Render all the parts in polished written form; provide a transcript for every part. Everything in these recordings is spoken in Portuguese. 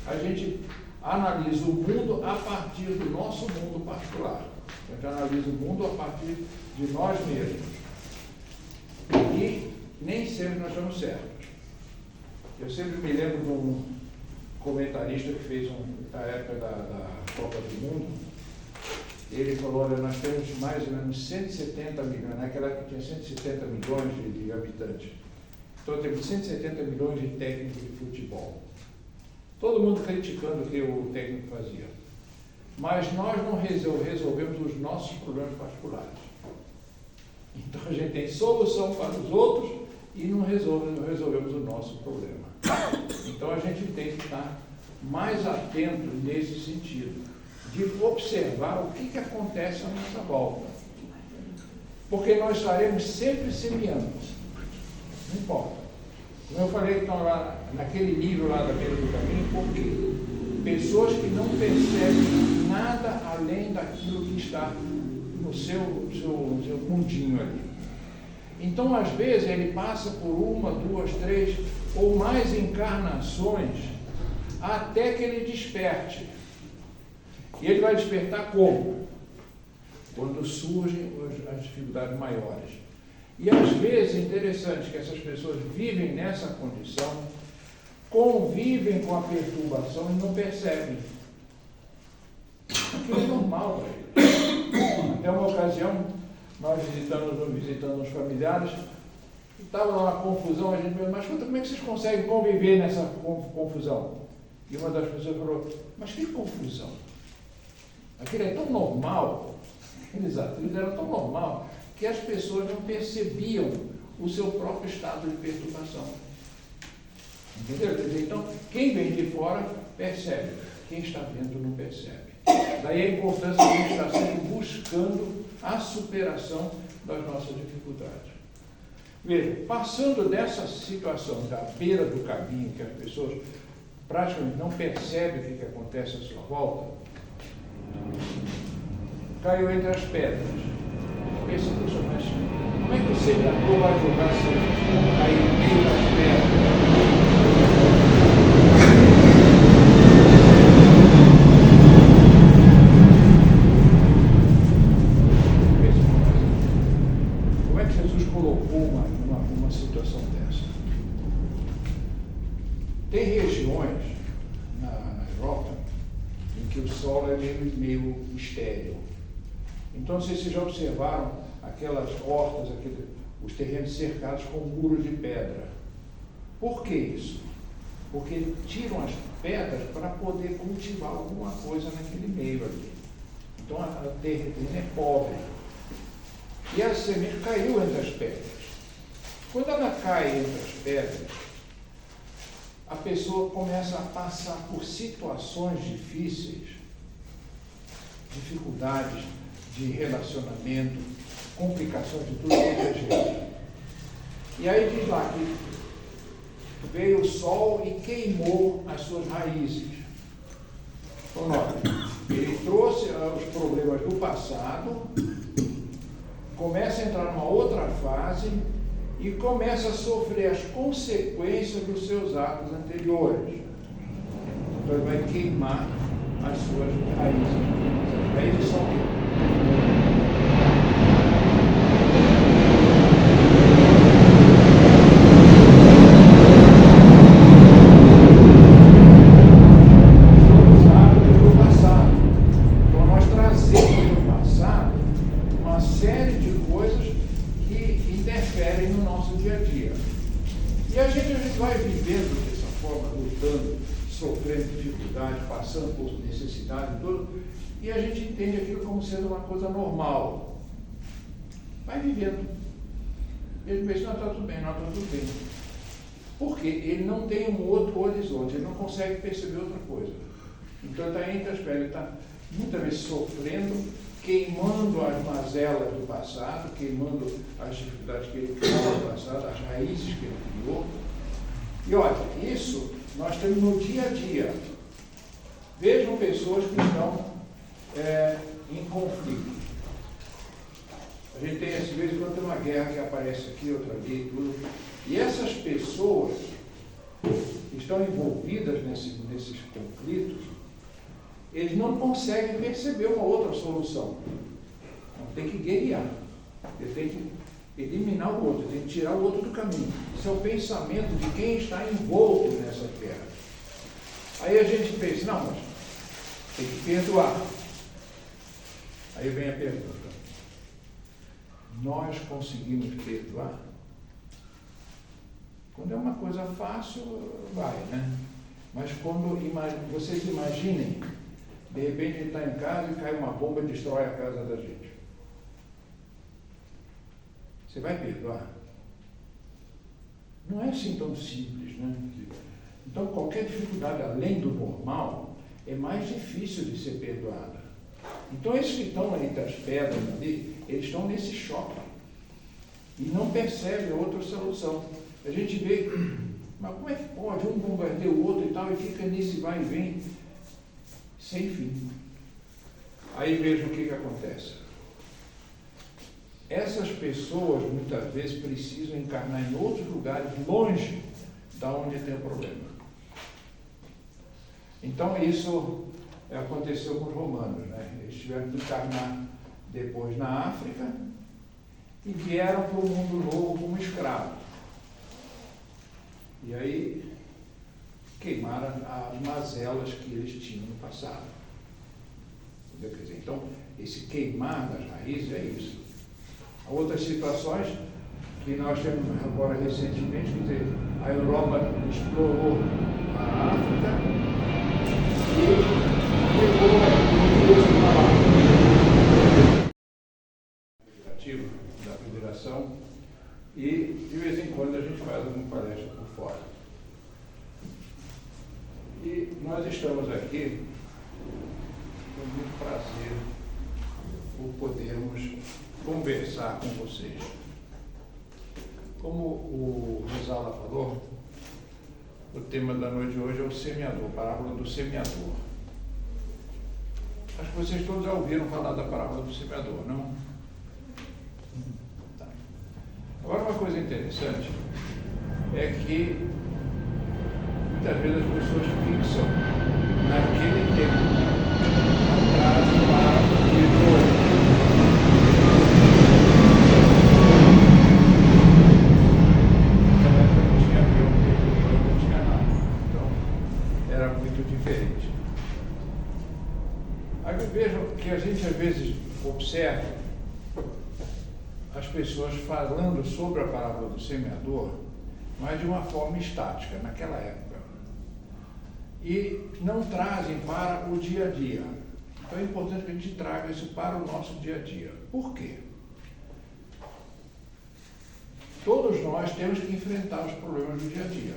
a gente analisa o mundo a partir do nosso mundo particular. A gente analisa o mundo a partir de nós mesmos. E nem sempre nós estamos certos. Eu sempre me lembro de um comentarista que fez na época da Copa do Mundo. Ele falou: olha, nós temos mais ou menos 170 milhões, naquela época tinha 170 milhões de habitantes. Então temos 170 milhões de técnicos de futebol. Todo mundo criticando o que o técnico fazia. Mas nós não resolvemos os nossos problemas particulares. Então a gente tem solução para os outros e não resolvemos o nosso problema. Então a gente tem que estar mais atento nesse sentido, de observar o que acontece à nossa volta. Porque nós estaremos sempre semeando. Não importa. Como eu falei, estão lá naquele nível lá da beira do caminho, porque pessoas que não percebem nada além daquilo que está no seu mundinho ali. Então, às vezes, ele passa por 1, 2, 3 ou mais encarnações até que ele desperte. E ele vai despertar como? Quando surgem as dificuldades maiores. E às vezes é interessante que essas pessoas vivem nessa condição, convivem com a perturbação e não percebem. Aquilo é normal para eles. Até uma ocasião, nós visitando os familiares, estava lá uma confusão, a gente perguntou: mas como é que vocês conseguem conviver nessa confusão? E uma das pessoas falou: mas que confusão? Aquilo é tão normal, aqueles atritos eram tão normal, que as pessoas não percebiam o seu próprio estado de perturbação. Entendeu? Então, quem vem de fora percebe, quem está dentro não percebe. Daí a importância de a gente estar sempre buscando a superação das nossas dificuldades. Veja, passando dessa situação da beira do caminho, que as pessoas praticamente não percebem o que acontece à sua volta, caiu entre as pedras. Esse personagem, como é que o Senador vai jogar se cair no meio das pedras? Como é que Jesus colocou uma situação dessa? Tem regiões na Europa em que o solo é meio estéril. Então, vocês já observaram aquelas hortas, os terrenos cercados com muros de pedra. Por que isso? Porque tiram as pedras para poder cultivar alguma coisa naquele meio ali. Então, o terreno é pobre. E a semente caiu entre as pedras. Quando ela cai entre as pedras, a pessoa começa a passar por situações difíceis, dificuldades de relacionamento, complicações de tudo que é jeito. E aí diz lá que veio o sol e queimou as suas raízes. Então, olha, ele trouxe os problemas do passado, começa a entrar numa outra fase e começa a sofrer as consequências dos seus atos anteriores. Então ele vai queimar as suas raízes. As raízes são passando por necessidade e tudo, e a gente entende aquilo como sendo uma coisa normal. Vai vivendo. Ele pensa: não, está tudo bem, não, está tudo bem. Porque ele não tem um outro horizonte, ele não consegue perceber outra coisa. Então ele está entre as pedras, ele está muitas vezes sofrendo, queimando as mazelas do passado, queimando as dificuldades que ele criou no passado, as raízes que ele criou. E olha, isso nós temos no dia a dia. Vejam pessoas que estão em conflito. A gente tem, às vezes, quando tem uma guerra que aparece aqui, outra ali, tudo. E essas pessoas, estão envolvidas nesses conflitos, eles não conseguem perceber uma outra solução. Então, tem que guerrear. Ele tem que eliminar o outro, tem que tirar o outro do caminho. Esse é o pensamento de quem está envolto nessa guerra. Aí a gente pensa, não, mas tem que perdoar. Aí vem a pergunta. Nós conseguimos perdoar? Quando é uma coisa fácil, vai, né? Mas quando vocês imaginem, de repente ele está em casa e cai uma bomba e destrói a casa da gente. Você vai perdoar? Não é assim tão simples, né? Então, qualquer dificuldade além do normal é mais difícil de ser perdoada. Então, esses que estão ali entre as pedras, ali, eles estão nesse choque e não percebem outra solução. A gente vê, mas como é que pode? Um bombardeia o outro e tal, e fica nesse vai e vem, sem fim. Aí veja o que acontece. Essas pessoas, muitas vezes, precisam encarnar em outros lugares, longe da onde tem o problema. Então, isso aconteceu com os romanos, né? Eles tiveram que encarnar depois na África e vieram para o mundo novo como escravos. E aí, queimaram as mazelas que eles tinham no passado. Entendeu? Quer dizer, então, esse queimar das raízes é isso. Há outras situações que nós temos agora recentemente, quer dizer, a Europa explorou a África e pegou da federação e de vez em quando a gente faz alguma palestra por fora. E nós estamos aqui com muito prazer por podermos conversar com vocês. Como o Rosala falou, o tema da noite de hoje é o semeador, a parábola do semeador. Acho que vocês todos já ouviram falar da parábola do semeador, não? Tá. Agora, uma coisa interessante é que muitas vezes as pessoas fixam naquele tempo atrás para o depois. Diferente. Aí vejam que a gente às vezes observa as pessoas falando sobre a parábola do semeador, mas de uma forma estática, naquela época. E não trazem para o dia a dia. Então é importante que a gente traga isso para o nosso dia a dia. Por quê? Todos nós temos que enfrentar os problemas do dia a dia.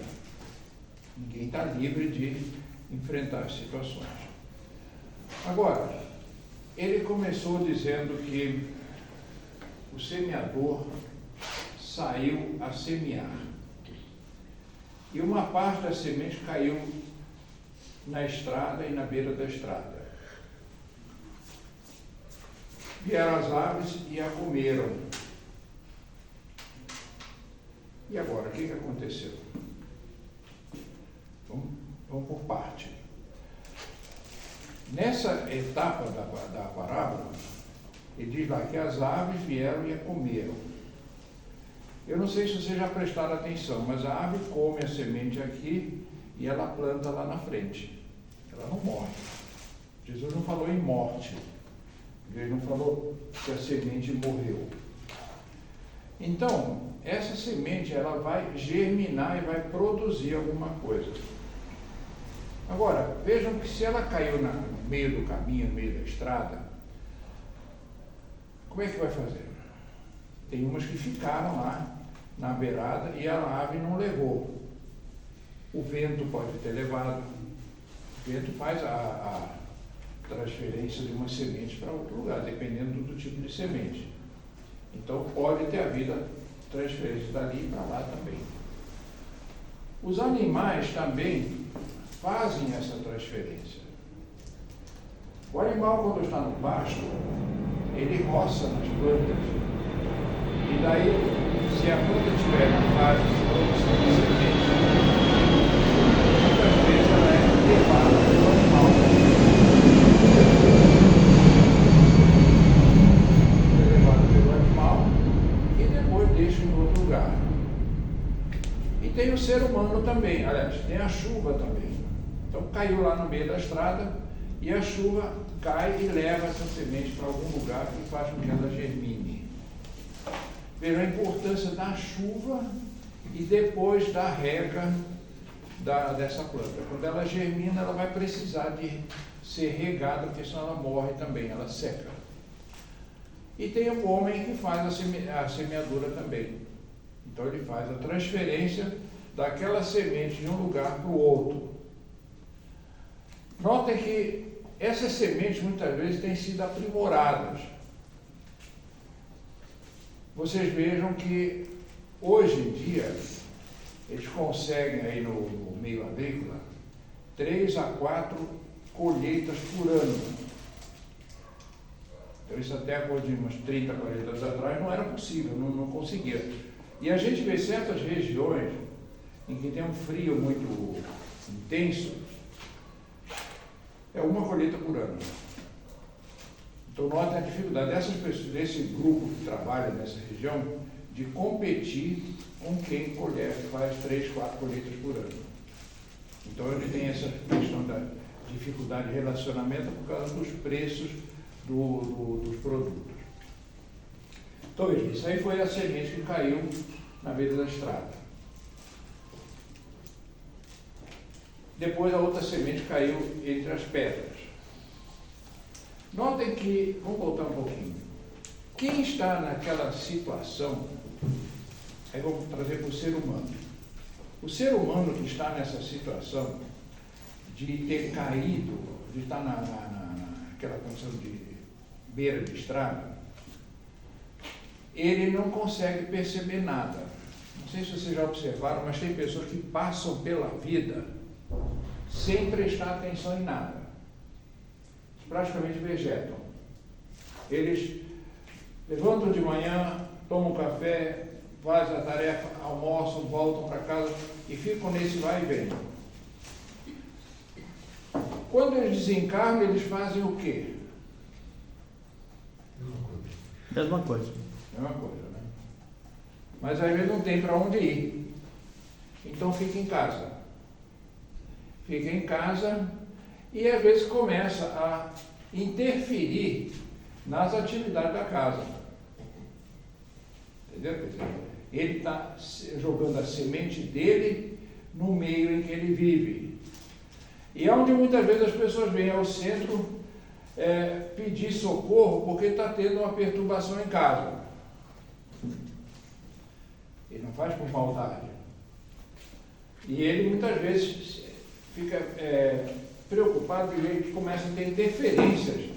Ninguém está livre de enfrentar as situações. Agora, ele começou dizendo que o semeador saiu a semear. E uma parte da semente caiu na estrada e na beira da estrada. Vieram as aves e a comeram. E agora, o que aconteceu? Vamos por parte. Nessa etapa da parábola, ele diz lá que as aves vieram e a comeram. Eu não sei se vocês já prestaram atenção, mas a ave come a semente aqui e ela planta lá na frente. Ela não morre. Jesus não falou em morte. Ele não falou que a semente morreu. Então, essa semente ela vai germinar e vai produzir alguma coisa. Agora, vejam que se ela caiu no meio do caminho, no meio da estrada, como é que vai fazer? Tem umas que ficaram lá na beirada e a ave não levou. O vento pode ter levado. O vento faz a transferência de uma semente para outro lugar, dependendo do tipo de semente. Então, pode ter havido transferência dali para lá também. Os animais também fazem essa transferência. O animal, quando está no pasto, ele roça nas plantas. E daí, se a planta estiver na fase de produção de semente, a chuva também. Então caiu lá no meio da estrada e a chuva cai e leva essa semente para algum lugar que faz com que ela germine. Veja a importância da chuva e depois da rega dessa planta. Quando ela germina, ela vai precisar de ser regada, porque senão ela morre também, ela seca. E tem o homem que faz a semeadura também. Então ele faz a transferência daquela semente de um lugar para o outro. Notem que essas sementes muitas vezes têm sido aprimoradas. Vocês vejam que hoje em dia eles conseguem aí no meio agrícola 3 a 4 colheitas por ano. Então isso até há umas 30, 40 anos atrás não era possível, não conseguia. E a gente vê certas regiões em que tem um frio muito intenso, é uma colheita por ano. Então notem a dificuldade dessas pessoas, desse grupo que trabalha nessa região, de competir com quem faz 3, 4 colheitas por ano. Então ele tem essa questão da dificuldade de relacionamento por causa dos preços dos produtos. Então veja, isso aí foi a semente que caiu na beira da estrada. Depois a outra semente caiu entre as pedras. Notem que, vamos voltar um pouquinho, quem está naquela situação, aí vamos trazer para o ser humano. O ser humano que está nessa situação de ter caído, de estar naquela condição de beira de estrada, ele não consegue perceber nada. Não sei se vocês já observaram, mas tem pessoas que passam pela vida sem prestar atenção em nada. Praticamente vegetam. Eles levantam de manhã, tomam café, fazem a tarefa, almoçam, voltam para casa e ficam nesse vai e vem. Quando eles desencarnam, eles fazem o quê? Mesma coisa. Mesma coisa, né? Mas às vezes não tem para onde ir. Então fica em casa. Fica em casa e às vezes começa a interferir nas atividades da casa. Entendeu? Quer dizer, ele está jogando a semente dele no meio em que ele vive. E é onde muitas vezes as pessoas vêm ao centro pedir socorro porque está tendo uma perturbação em casa. Ele não faz por maldade. E ele muitas vezes fica preocupado e ele começa a ter interferências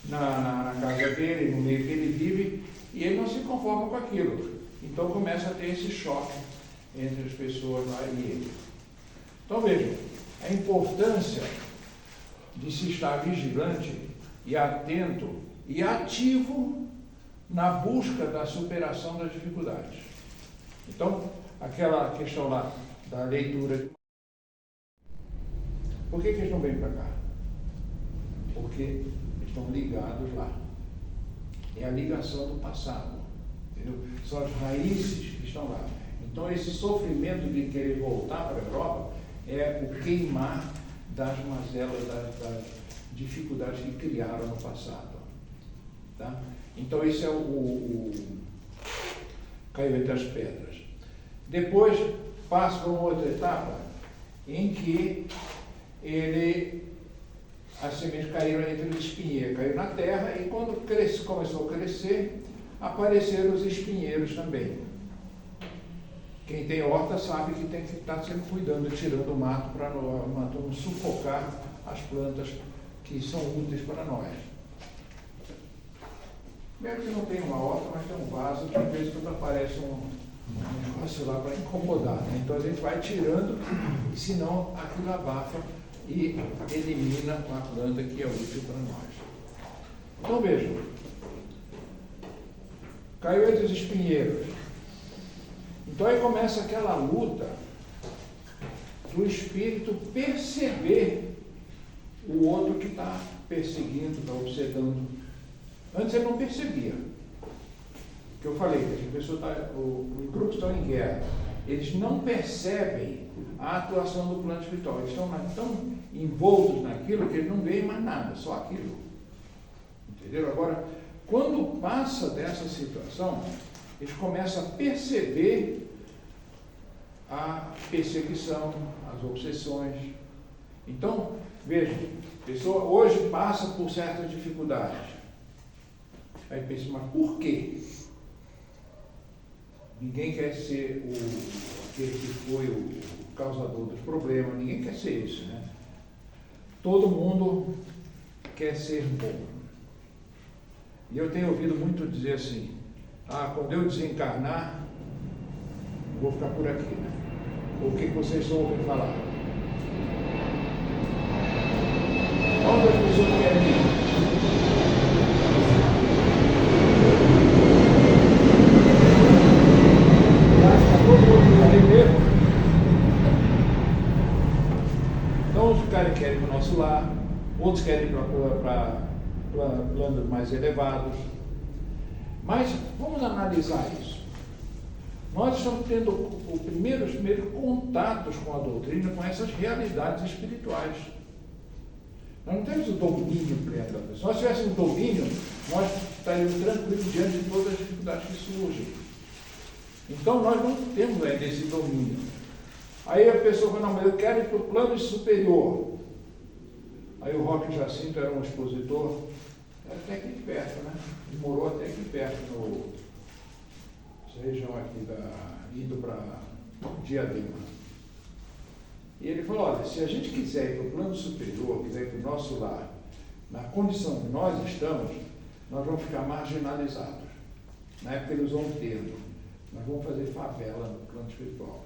na casa dele, no meio que ele vive, e ele não se conforma com aquilo. Então começa a ter esse choque entre as pessoas lá e ele. Então vejam, a importância de se estar vigilante e atento e ativo na busca da superação das dificuldades. Então, aquela questão lá da leitura. Por que eles não vêm para cá? Porque eles estão ligados lá. É a ligação do passado. Entendeu? São as raízes que estão lá. Então, esse sofrimento de querer voltar para a Europa é o queimar das mazelas, das dificuldades que criaram no passado. Tá? Então, esse é o caiu entre as pedras. Depois, passa para uma outra etapa em que as sementes caíram entre os espinheiros, caiu na terra, e quando começou a crescer, apareceram os espinheiros também. Quem tem horta sabe que tem que estar sempre cuidando, tirando o mato para não sufocar as plantas que são úteis para nós. Mesmo que não tenha uma horta, mas tem um vaso que às vezes quando aparece um negócio lá para incomodar, né? Então a gente vai tirando, senão aquilo abafa e elimina a planta que é útil para nós. Então vejam, caiu entre os espinheiros. Então aí começa aquela luta do espírito perceber o outro que está perseguindo, está obsedando. Antes ele não percebia. Que eu falei, que as pessoas os grupos estão em guerra. eles não percebem a atuação do plano espiritual. Eles estão tão envoltos naquilo que eles não veem mais nada, só aquilo. Entendeu? Agora, quando passa dessa situação, eles começam a perceber a perseguição, as obsessões. Então, veja, a pessoa hoje passa por certas dificuldades. Aí pensa, mas por quê? Ninguém quer ser aquele que foi o causador dos problemas, ninguém quer ser isso, né? Todo mundo quer ser bom. E eu tenho ouvido muito dizer assim, quando eu desencarnar, vou ficar por aqui, né? O que vocês ouvem falar? Onde as pessoas querem ir? Então, os caras querem ir para o nosso lar, outros querem ir para planos mais elevados. Mas vamos analisar isso. Nós estamos tendo os primeiros contatos com a doutrina, com essas realidades espirituais. Nós não temos o domínio pleno da pessoa. Se nós tivéssemos domínio, nós estaríamos tranquilos diante de todas as dificuldades que surgem. Então, nós não temos ainda esse domínio. Aí a pessoa fala, não, mas eu quero ir para o plano superior. Aí o Roque Jacinto era um expositor, era até aqui perto, né? Ele morou até aqui perto, nessa região aqui, indo para Diadema. E ele falou, olha, se a gente quiser ir para o plano superior, quiser ir para o nosso lar, na condição que nós estamos, nós vamos ficar marginalizados. Na época eles vão ter, nós vamos fazer favela no plano espiritual.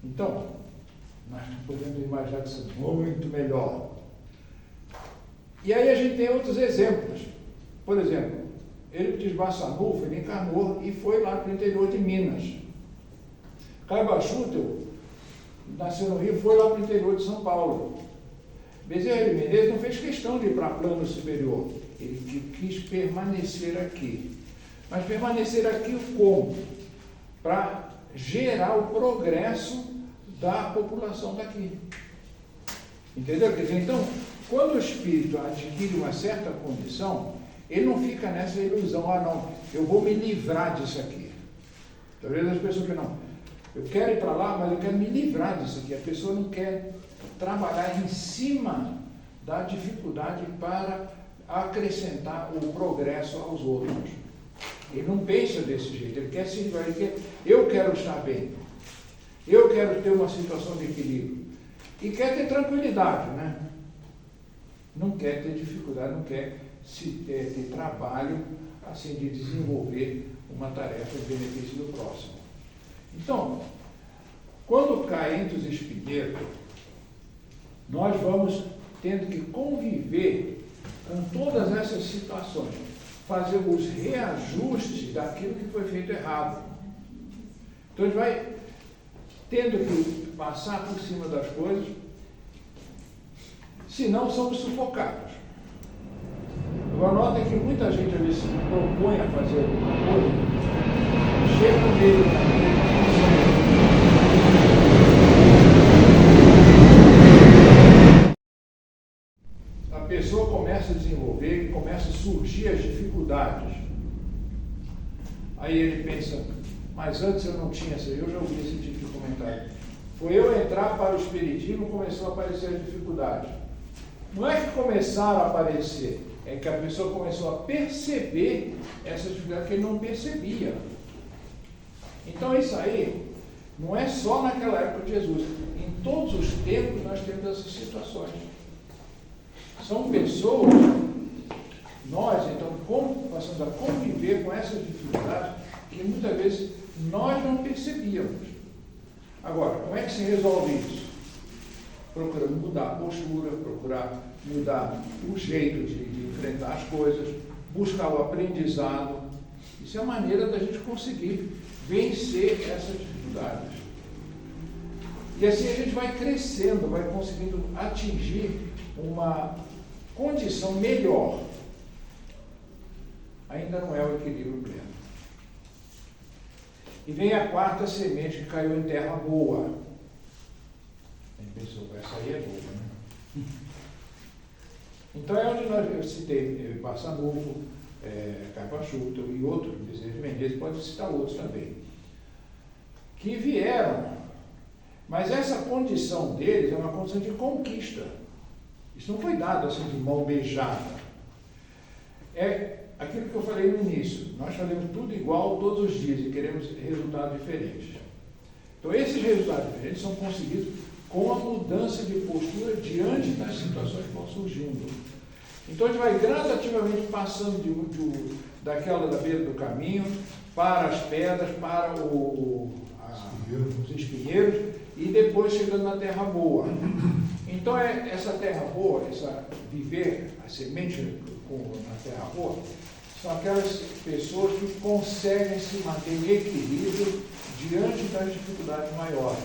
Então, nós podemos imaginar que isso é muito melhor. E aí a gente tem outros exemplos. Por exemplo, Eurípides Barçanufo, ele encarnou e foi lá para o interior de Minas. Caio Bachutel nasceu no Rio, foi lá para o interior de São Paulo. Bezerra de Menezes não fez questão de ir para plano superior. Ele quis permanecer aqui. Mas permanecer aqui como? Para gerar o progresso da população daqui. Entendeu? Quer dizer, então, quando o espírito adquire uma certa condição, ele não fica nessa ilusão, não, eu vou me livrar disso aqui. Talvez as pessoas que não, eu quero ir para lá, mas eu quero me livrar disso aqui. A pessoa não quer trabalhar em cima da dificuldade para acrescentar o progresso aos outros. Ele não pensa desse jeito, ele quer se livrar, eu quero estar bem, eu quero ter uma situação de equilíbrio. E quer ter tranquilidade, né? Não quer ter dificuldade, não quer ter trabalho assim, de desenvolver uma tarefa em benefício do próximo. Então, quando cai entre os espinheiros, nós vamos tendo que conviver com todas essas situações, fazer os reajustes daquilo que foi feito errado. Então, a gente vai tendo que passar por cima das coisas, senão somos sufocados. Agora, notem que muita gente às vezes se propõe a fazer alguma coisa, chega no meio do caminho, a pessoa começa a desenvolver e começa a surgir as dificuldades. Aí ele pensa, mas antes eu não tinha essa, eu já ouvi esse tipo de comentário. Foi eu entrar para o espiritismo, começou a aparecer as dificuldades. Não é que começaram a aparecer, é que a pessoa começou a perceber essas dificuldades que ele não percebia. Então isso aí não é só naquela época de Jesus. Em todos os tempos nós temos essas situações. São pessoas, nós então passamos a conviver com essas dificuldades que muitas vezes nós não percebíamos. Agora, como é que se resolve isso? Procurando mudar a postura, procurar mudar o jeito de enfrentar as coisas, buscar o aprendizado. Isso é a maneira da gente conseguir vencer essas dificuldades. E assim a gente vai crescendo, vai conseguindo atingir uma condição melhor. Ainda não é o equilíbrio pleno. E vem a quarta semente que caiu em terra boa. A gente pensou, essa aí é boa, né? Então é onde nós citei Passanufo, Carpachuto e outros, Bezerra de Menezes, pode citar outros também, que vieram, mas essa condição deles é uma condição de conquista. Isso não foi dado assim de mão beijada. É aquilo que eu falei no início, nós fazemos tudo igual todos os dias e queremos resultados diferentes. Então esses resultados diferentes são conseguidos com a mudança de postura diante das situações que vão surgindo. Então a gente vai gradativamente passando daquela da beira do caminho para as pedras, para os espinheiros e depois chegando na terra boa. Então essa terra boa, viver a semente na terra boa, são aquelas pessoas que conseguem se manter em equilíbrio diante das dificuldades maiores.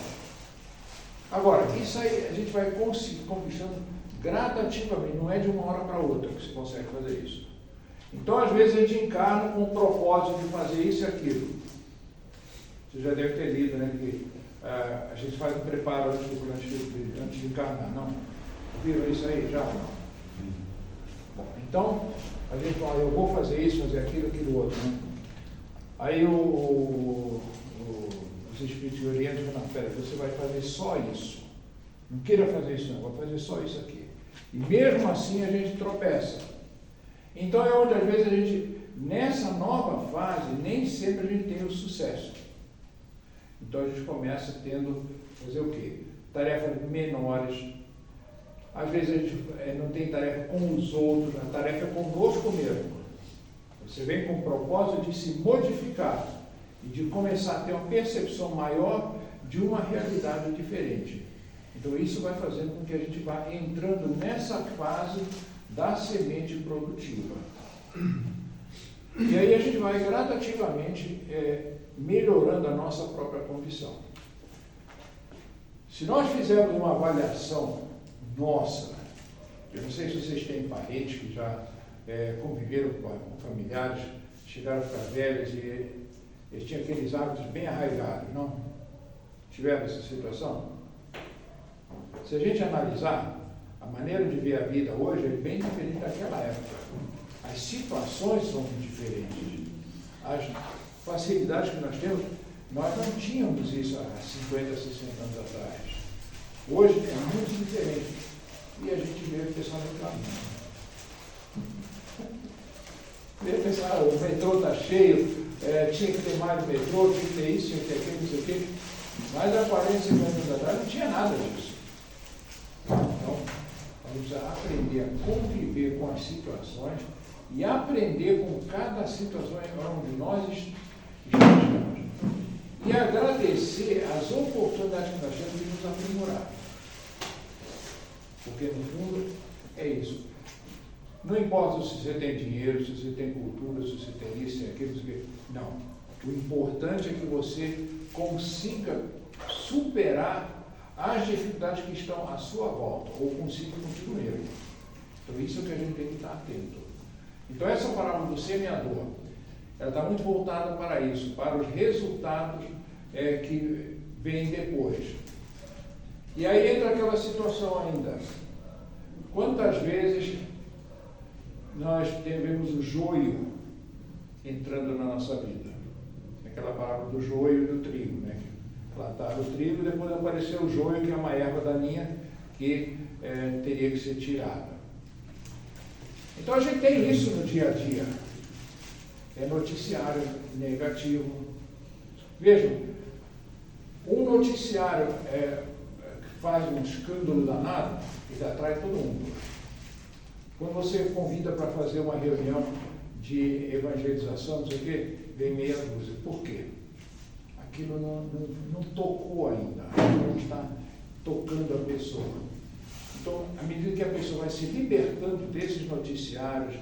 Agora, isso aí a gente vai conquistando gradativamente, não é de uma hora para outra que se consegue fazer isso. Então, às vezes, a gente encarna com o propósito de fazer isso e aquilo. Você já deve ter lido, né, que a gente faz um preparo antes de encarnar. Não? Viram isso aí? Já? Não. Bom, então, a gente fala, eu vou fazer isso, fazer aquilo, aquilo outro. Né? Aí os espíritos orientam, não, pera, você vai fazer só isso. Não queira fazer isso, não, vai fazer só isso aqui. E mesmo assim a gente tropeça. Então é onde às vezes a gente, nessa nova fase, nem sempre a gente tem o sucesso. Então a gente começa fazer o quê? Tarefas menores. Às vezes a gente não tem tarefa com os outros, a tarefa é conosco mesmo. Você vem com o propósito de se modificar e de começar a ter uma percepção maior de uma realidade diferente. Então isso vai fazendo com que a gente vá entrando nessa fase da semente produtiva. E aí a gente vai gradativamente melhorando a nossa própria condição. Se nós fizermos uma avaliação nossa, eu não sei se vocês têm parentes que já conviveram com familiares, chegaram a ficar velhos e eles tinham aqueles hábitos bem arraigados, não? Tiveram essa situação? Se a gente analisar, a maneira de ver a vida hoje é bem diferente daquela época. As situações são diferentes. As facilidades que nós temos, nós não tínhamos isso há 50, 60 anos atrás. Hoje é muito diferente. E a gente vê o pessoal reclamando. Vê o pessoal, o metrô está cheio, tinha que ter mais metrô, tinha que ter isso, tinha que ter aquilo, não sei o quê. Mas há 40, 50 anos atrás não tinha nada disso. Então, vamos aprender a conviver com as situações e aprender com cada situação onde nós estamos. E agradecer as oportunidades que nós temos de nos aprimorar. Porque, no fundo, é isso. Não importa se você tem dinheiro, se você tem cultura, se você tem isso, tem aquilo, se você... Não. O importante é que você consiga superar as dificuldades que estão à sua volta, ou consiga contigo mesmo. Então, isso é o que a gente tem que estar atento. Então, essa parábola do semeador, ela está muito voltada para isso, para os resultados que vêm depois. E aí entra aquela situação ainda. Quantas vezes nós vemos o joio entrando na nossa vida? Aquela parábola do joio e do trigo, né? Plantaram o trigo, depois apareceu o joio, que é uma erva daninha que teria que ser tirada. Então a gente tem isso no dia a dia. É noticiário negativo. Vejam, um noticiário que faz um escândalo danado, ele atrai todo mundo. Quando você convida para fazer uma reunião de evangelização, não sei o quê, vem meia dúzia. Por quê? Aquilo não tocou ainda, não está tocando a pessoa. Então, à medida que a pessoa vai se libertando desses noticiários,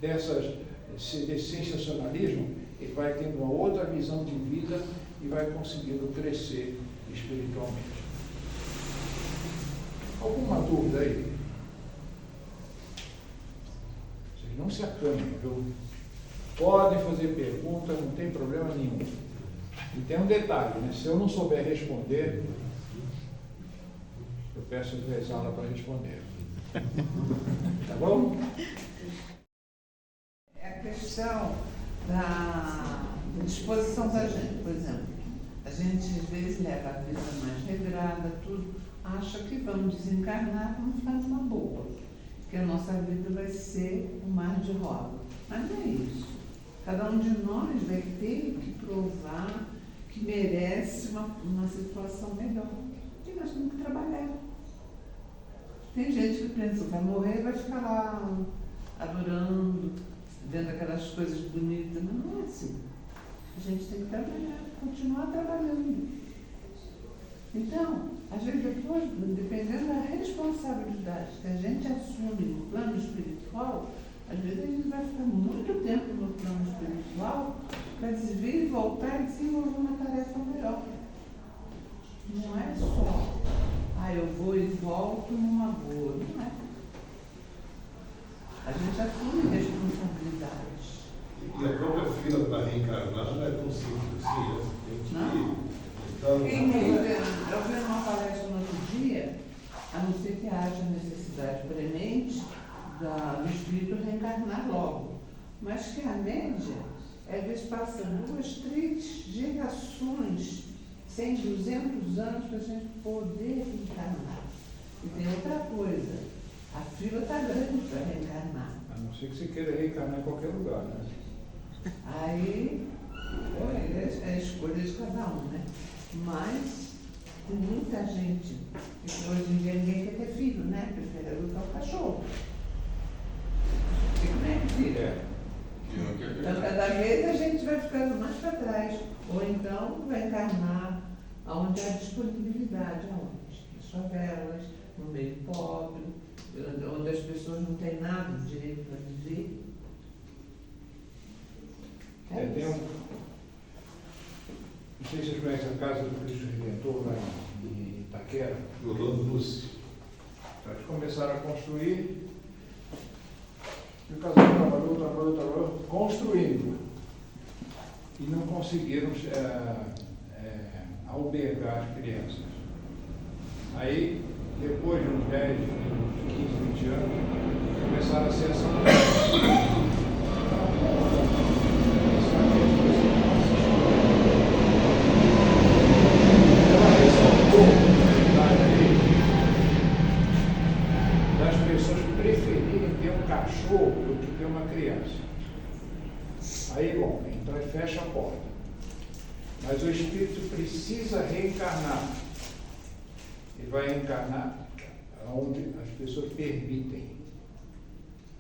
desse sensacionalismo, ele vai tendo uma outra visão de vida e vai conseguindo crescer espiritualmente. Alguma dúvida aí? Vocês não se acanhem, viu? Podem fazer perguntas, não tem problema nenhum. E tem um detalhe, né? Se eu não souber responder, eu peço a Resala para responder. Tá bom? É a questão da disposição da gente, por exemplo. A gente às vezes leva a vida mais regrada, tudo, acha que vamos desencarnar, vamos ficar numa boa, que a nossa vida vai ser um mar de rosa. Mas não é isso. Cada um de nós vai ter que provar que merece uma situação melhor. E nós temos que trabalhar. Tem gente que pensa, vai morrer e vai ficar lá adorando, vendo aquelas coisas bonitas. Mas não é assim. A gente tem que trabalhar, continuar trabalhando. Então, às vezes depois, dependendo da responsabilidade que a gente assume no plano espiritual, às vezes a gente vai ficar muito tempo no plano espiritual para desvir e voltar e desenvolver uma tarefa melhor. Não é só, eu vou e volto numa boa. Não é. A gente assume responsabilidades. E a própria fila para reencarnar não é tão simples assim, né? Eu vi uma palestra no outro dia, a não ser que haja necessidade premente do espírito reencarnar logo. Mas que a média, às vezes passa 2, 3 gerações, 100, 200 anos para a gente poder reencarnar. E tem outra coisa, a fila está grande para reencarnar. A não ser que você queira reencarnar em qualquer lugar, né? Aí, é a escolha de cada um, né? Mas tem muita gente, que hoje em dia ninguém quer ter filho, né? Prefere adotar o cachorro. Fica bem, filho. Então, cada vez a gente vai ficando mais para trás. Ou então vai encarnar onde há disponibilidade, aonde? Nas favelas, no meio pobre, onde as pessoas não têm nada de direito para viver. Tem um. Não sei se vocês conhecem a Casa do Cristo Redentor lá em Itaquera. Orlando Lúcio. Eles começaram a construir. E o casal trabalhou, construindo. E não conseguiram albergar as crianças. Aí, depois de uns 10, 15, 20 anos, começaram a ser assaltados. Das pessoas preferirem ter um cachorro do que ter uma criança. Aí, bom, então ele fecha a porta. Mas o espírito precisa reencarnar. Ele vai reencarnar onde as pessoas permitem.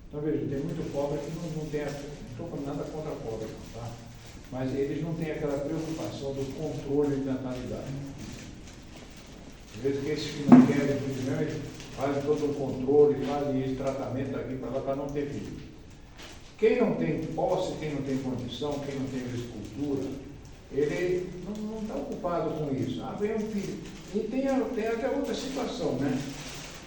Então, veja, tem muito pobre que não tem, não estou falando nada contra a pobre, tá? Mas eles não têm aquela preocupação do controle de natalidade. Às vezes, esses que não querem filho mesmo, eles fazem todo o controle, fazem esse tratamento daqui para lá para não ter filho. Quem não tem posse, quem não tem condição, quem não tem escultura, ele não está ocupado com isso. Vem um filho. E tem até outra situação, né?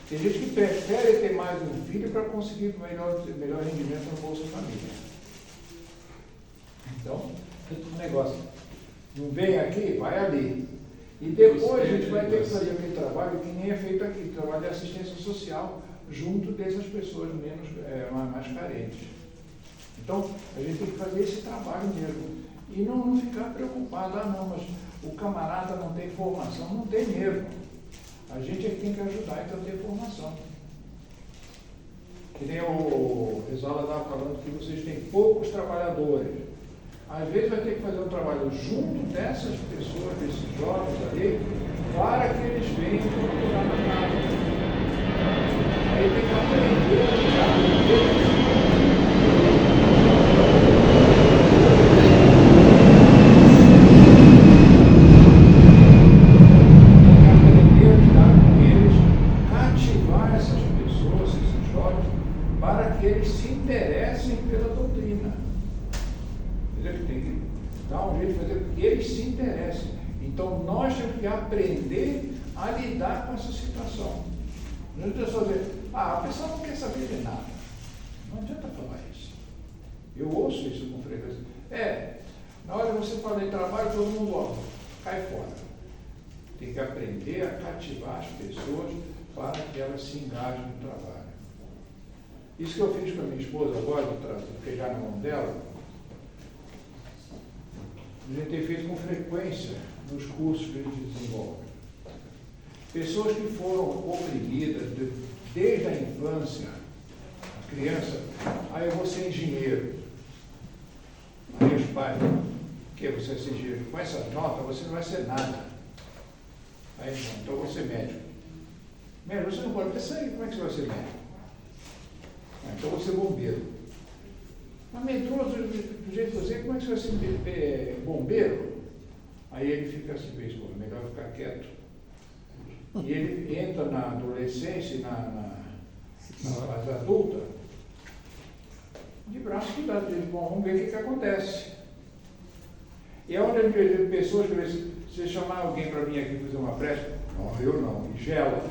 Tem gente que prefere ter mais um filho para conseguir melhor rendimento no Bolsa Família. Então, o negócio. Não vem aqui, vai ali. E depois a gente vai ter que fazer aquele trabalho que nem é feito aqui, trabalho de assistência social junto dessas pessoas mais carentes. Então, a gente tem que fazer esse trabalho mesmo. E não ficar preocupado, não, mas o camarada não tem formação. Não tem mesmo. A gente é que tem que ajudar então a ter formação. Que nem o Resala estava falando que vocês têm poucos trabalhadores. Às vezes vai ter que fazer um trabalho junto dessas pessoas, desses jovens ali, para que eles venham procurar na casa. Aí tem que aprender a lidar. Então, nós temos que aprender a lidar com essa situação. Não adianta só dizer, a pessoa não quer saber de nada. Não adianta falar isso. Eu ouço isso com frequência. Na hora que você fala em trabalho, todo mundo ó, cai fora. Tem que aprender a cativar as pessoas para que elas se engajem no trabalho. Isso que eu fiz com a minha esposa agora, de pegar na mão dela, a gente tem feito com frequência nos cursos que a gente desenvolve. Pessoas que foram oprimidas desde a infância, a criança, aí eu vou ser engenheiro. Aí os pais, que você vai ser engenheiro? Com essa nota você não vai ser nada. Aí então eu vou ser médico. Médico, você não pode ter sangue, como é que você vai ser médico? Então eu vou ser bombeiro. Mas medroso do jeito que você, como é que você vai ser bombeiro? Aí ele fica assim, melhor ficar quieto. E ele entra na adolescência e na fase adulta, de braço cuidado, ele vamos ver o que acontece. E é onde eu vejo pessoas que se você chamar alguém para vir aqui fazer uma prece, não, eu não, e gela.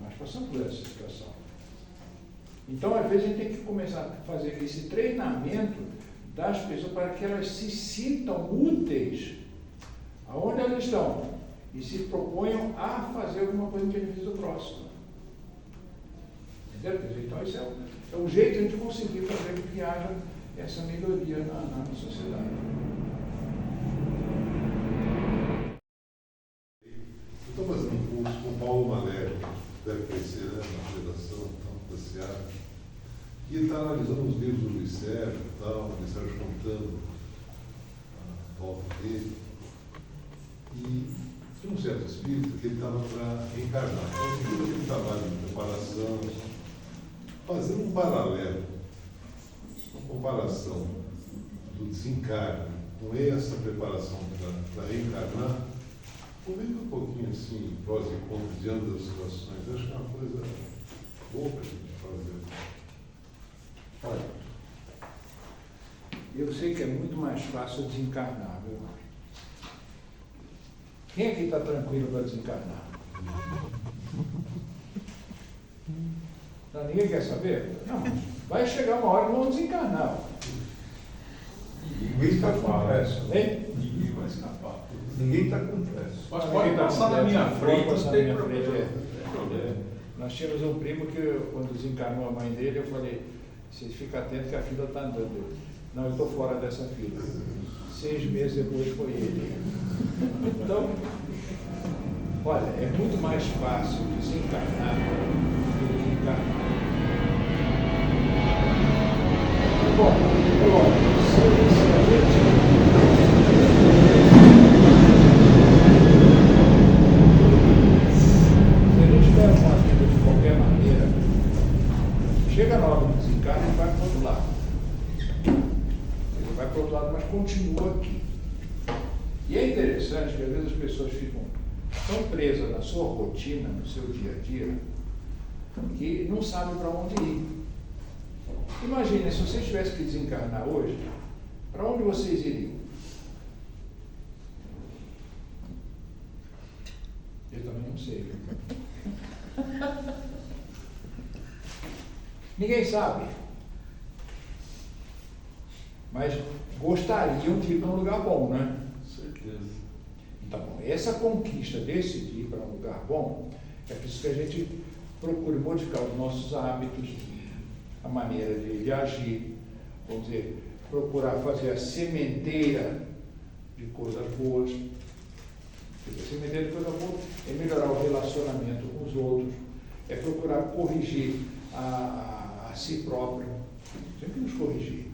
Nós passamos por essa situação. Então, às vezes, a gente tem que começar a fazer esse treinamento das pessoas para que elas se sintam úteis aonde elas estão e se proponham a fazer alguma coisa em benefício do próximo. Entendeu? Então, esse é o jeito de a gente conseguir fazer com que haja essa melhoria na sociedade. Estou fazendo um curso com o Paulo Mané, que deve conhecer, né, na redação da Seara, e ele está analisando os livros do Luiz Sérgio e tal, o Luiz Sérgio contando a volta dele. E tinha um certo espírito que ele estava para reencarnar. Então, todo aquele trabalho de preparação, fazendo um paralelo, uma comparação do desencarne com essa preparação para reencarnar, comenta um pouquinho assim, prós e contras de ambas as situações. Eu acho que é uma coisa boa para a gente fazer. Olha, eu sei que é muito mais fácil desencarnar, viu? Quem aqui está tranquilo para desencarnar? Não, ninguém quer saber? Não, mas vai chegar uma hora que vão desencarnar. Ninguém está com pressa. Hein? Ninguém vai escapar. Ninguém está com pressa. Mas Pode passar na minha frente, não tem é. problema. Nós tínhamos um primo que, quando desencarnou a mãe dele, eu falei, você fica atento que a fila está andando. Não, eu estou fora dessa fila. 6 meses depois foi ele. Então, olha, é muito mais fácil desencarnar do que encarnar. Bom, se a gente leva uma vida de qualquer maneira, chega na hora do desencarne, ele vai para o outro lado. Ele vai para o outro lado, mas continua aqui. E é interessante que às vezes as pessoas ficam tão presas na sua rotina, no seu dia a dia, que não sabem para onde ir. Imagine, se vocês tivessem que desencarnar hoje, para onde vocês iriam? Eu também não sei. Ninguém sabe. Mas gostariam de ir para um lugar bom, né? Certeza. Então, essa conquista desse de ir para um lugar bom, é por isso que a gente procura modificar os nossos hábitos, a maneira de agir, vamos dizer, procurar fazer a sementeira de coisas boas. A sementeira de coisas boas é melhorar o relacionamento com os outros, é procurar corrigir a si próprio, sempre nos corrigir.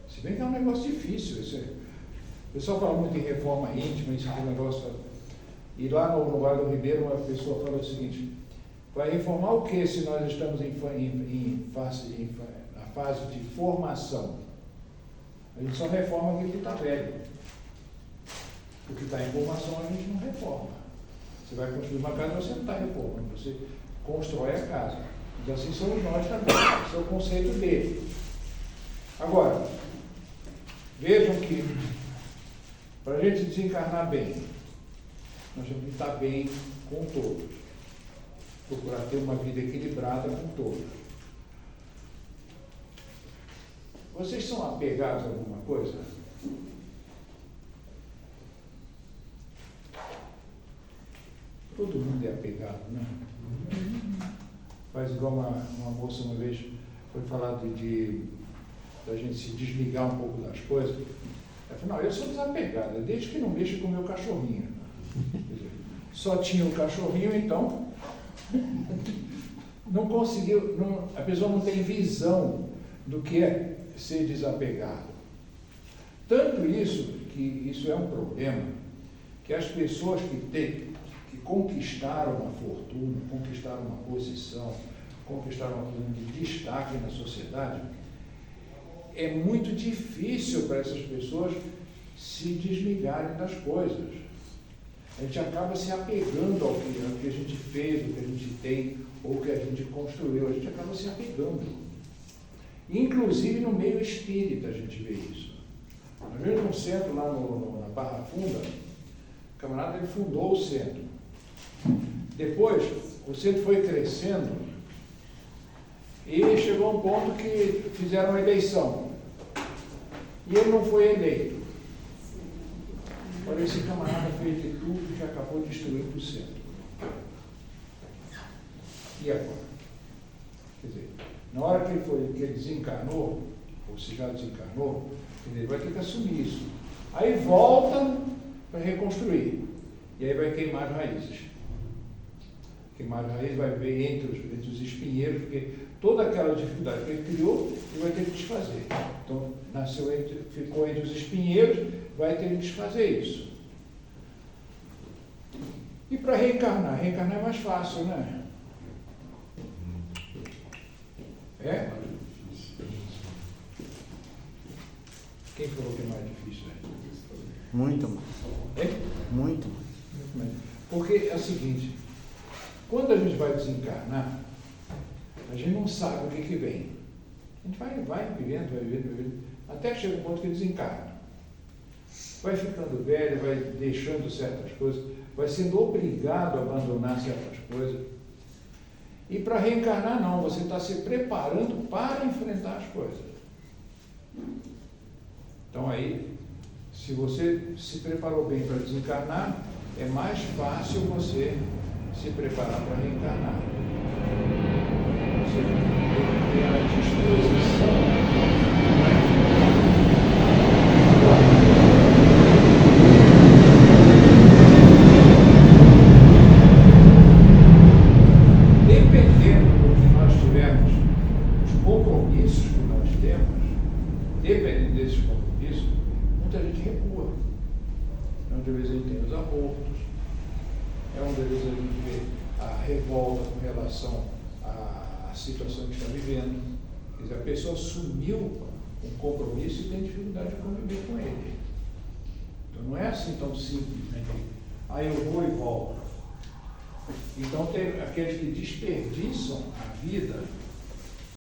Se bem que é um negócio difícil, o pessoal fala muito em reforma íntima, isso é um negócio. E lá no Vale do Ribeiro, uma pessoa falou o seguinte: vai reformar o que se nós estamos na fase de formação? A gente só reforma aquilo que está velho. O que está em formação a gente não reforma. Você vai construir uma casa, você não está reformando, você constrói a casa. Então assim somos nós também, esse é o conceito dele. Agora, vejam que para a gente desencarnar bem, nós temos que estar bem com todos. Procurar ter uma vida equilibrada com todos. Vocês são apegados a alguma coisa? Todo mundo é apegado, né? Faz igual uma moça uma vez foi falar da gente se desligar um pouco das coisas. Ela falou, não, eu sou desapegada, desde que não mexa com o meu cachorrinho. Quer dizer, só tinha o cachorrinho, então não conseguiu, a pessoa não tem visão do que é ser desapegado. Tanto isso, que isso é um problema, que as pessoas que conquistaram uma fortuna, conquistaram uma posição, conquistaram uma posição de destaque na sociedade, é muito difícil para essas pessoas se desligarem das coisas. A gente acaba se apegando ao que a gente fez, ao que a gente tem, ou ao que a gente construiu, a gente acaba se apegando. Inclusive no meio espírita a gente vê isso. Nós vemos um centro lá na Barra Funda, o camarada ele fundou o centro. Depois, o centro foi crescendo e chegou a um ponto que fizeram uma eleição. E ele não foi eleito. Olha, esse camarada fez de tudo que acabou destruindo o centro. E agora? Quer dizer, na hora que ele desencarnou, ou se já desencarnou, ele vai ter que assumir isso. Aí volta para reconstruir. E aí vai queimar as raízes. Queimar as raízes vai ver entre os espinheiros, porque toda aquela dificuldade que ele criou, ele vai ter que desfazer. Então, ficou entre os espinheiros, vai ter que desfazer isso. E para reencarnar é mais fácil, né? É? Quem falou que é mais difícil? Muito mais. É? Muito. Porque é o seguinte, quando a gente vai desencarnar, a gente não sabe o que vem. A gente vai vivendo, até chega um ponto que desencarna. Vai ficando velho, vai deixando certas coisas, vai sendo obrigado a abandonar certas coisas. E para reencarnar não, você está se preparando para enfrentar as coisas. Então aí, se você se preparou bem para desencarnar, é mais fácil você se preparar para reencarnar. Você tem que ter a disposição. Dependendo do que nós tivermos, os compromissos que nós temos, dependendo desses compromissos, muita gente recua. Muitas vezes a gente tem os abortos, muitas vezes a gente vê a revolta com relação à situação que está vivendo. Quer dizer, a pessoa assumiu um compromisso e tem dificuldade de conviver com ele. Então não é assim tão simples, né? Aí eu vou e volto. Então tem aqueles que desperdiçam a vida